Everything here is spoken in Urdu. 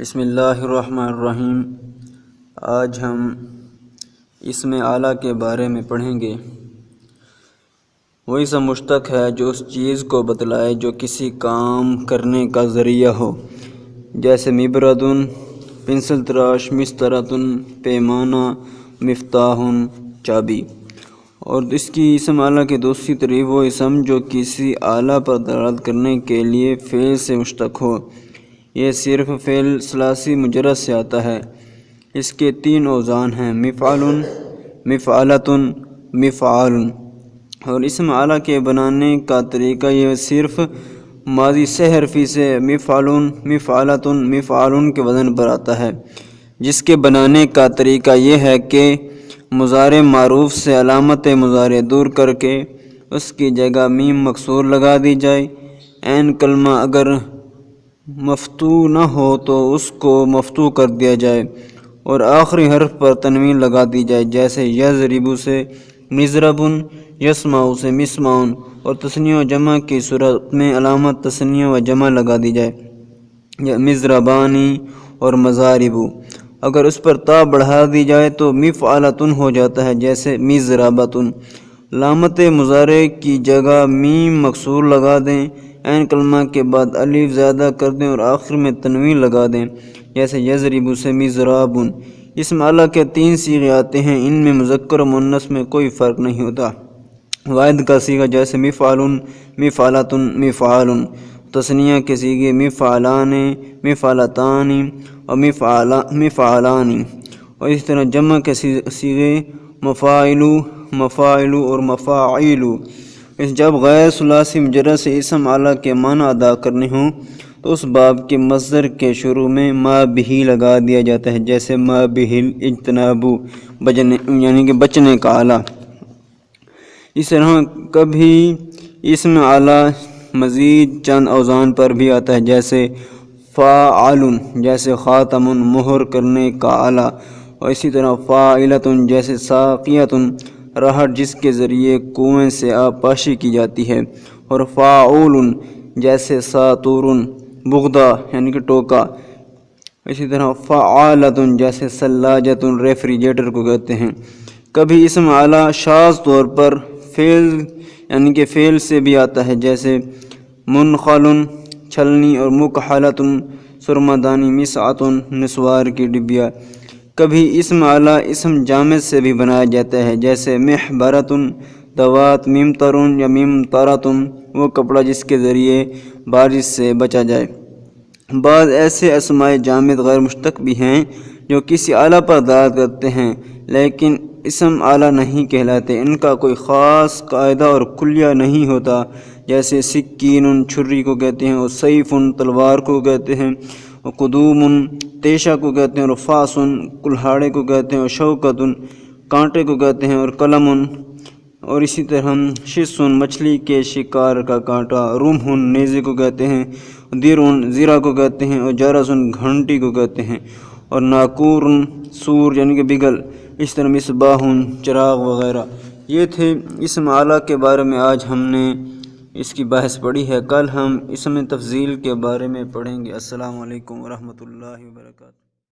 بسم اللہ الرحمن الرحیم۔ آج ہم اسم اعلیٰ کے بارے میں پڑھیں گے۔ وہ اسم مشتق ہے جو اس چیز کو بتلائے جو کسی کام کرنے کا ذریعہ ہو، جیسے مبردن پنسل تراش، مسطرتن پیمانہ، مفتاح چابی۔ اور اس کی اسم اعلیٰ کی دوسری تعریف وہ اسم جو کسی اعلیٰ پر دلالت کرنے کے لیے فعل سے مشتق ہو۔ یہ صرف فعل ثلاثی مجرد سے آتا ہے۔ اس کے تین اوزان ہیں: مفعل، مفعلۃ، مفعال۔ اور اسم اعلیٰ کے بنانے کا طریقہ یہ صرف ماضی سہ حرفی سے مفعل، مفعلۃ، مفعال کے وزن پر آتا ہے، جس کے بنانے کا طریقہ یہ ہے کہ مضارع معروف سے علامت مضارع دور کر کے اس کی جگہ میم مکسور لگا دی جائے۔ عین کلمہ اگر مفتوح نہ ہو تو اس کو مفتوح کر دیا جائے اور آخری حرف پر تنوین لگا دی جائے، جیسے یضرب سے مضرب، یسمع سے مسمع، اور تثنیہ و جمع کی صورت میں علامت تثنیہ و جمع لگا دی جائے، مضربانی اور مضارب۔ اگر اس پر تا بڑھا دی جائے تو مفعلۃ ہو جاتا ہے، جیسے مضربۃ۔ علامت مضارع کی جگہ میم مکسور لگا دیں، عین کلمہ کے بعد الف زیادہ کر دیں اور آخر میں تنوین لگا دیں، جیسے یضرب سے مضراب۔ اسم اعلیٰ کے تین صیغے آتے ہیں، ان میں مذکر و مؤنث میں کوئی فرق نہیں ہوتا۔ واحد کا صیغہ جیسے مفعل، مفعلۃ، مفعال۔ تثنیہ کے صیغے مفعلان، مفعلتان اور مفعلان۔ اور اس طرح جمع کے صیغے مفاعل، مفاعل اور مفاعیل۔ جب غیر ثلاثی مجرد سے اسم اعلیٰ کے معنی ادا کرنے ہوں تو اس باب کے مصدر کے شروع میں ما بہ لگا دیا جاتا ہے، جیسے ما بہ الاجتناب، یعنی کہ بچنے کا آلہ۔ اس طرح کبھی اسم اعلیٰ مزید چند اوزان پر بھی آتا ہے، جیسے فاعل، جیسے خاتم مہر کرنے کا آلہ، اور اسی طرح فاعلۃ، جیسے ساقیۃ راہٹ جس کے ذریعے کنویں سے آب پاشی کی جاتی ہے، اور فاعول جیسے ساطور بغدہ یعنی کہ ٹوکا۔ اسی طرح فعالۃ جیسے ثلاجۃ ریفریجریٹر کو کہتے ہیں۔ کبھی اسم اعلیٰ شاذ طور پر فعل یعنی کہ فعل سے بھی آتا ہے، جیسے منخل چھلنی اور مکحلۃ سرما دانی، مسعۃ نسوار کی ڈبیا۔ کبھی اسم اعلیٰ اسم جامد سے بھی بنایا جاتا ہے، جیسے محبرۃ دوات، ممطر یا ممطرۃ وہ کپڑا جس کے ذریعے بارش سے بچا جائے۔ بعض ایسے اسماء جامد غیر مشتق بھی ہیں جو کسی اعلیٰ پر دلالت کرتے ہیں لیکن اسم اعلیٰ نہیں کہلاتے، ان کا کوئی خاص قاعدہ اور کلیہ نہیں ہوتا، جیسے سکین چھری کو کہتے ہیں، اور سیف تلوار کو کہتے ہیں، اور قدوم تیشہ کو کہتے ہیں، اور فاس کلہاڑے کو کہتے ہیں، اور شوکت کانٹے کو کہتے ہیں، اور قلم، اور اسی طرح شس مچھلی کے شکار کا کانٹا، رمح نیزے کو کہتے ہیں، دیر زیرہ کو کہتے ہیں، اور جرس گھنٹی کو کہتے ہیں، اور ناکور سور یعنی کہ بگل، اس طرح مصباح چراغ وغیرہ۔ یہ تھے اسم اعلیٰ کے بارے میں آج ہم نے اس کی بحث پڑھی ہے۔ کل ہم اسم تفضیل کے بارے میں پڑھیں گے۔ السلام علیکم ورحمۃ اللہ وبرکاتہ۔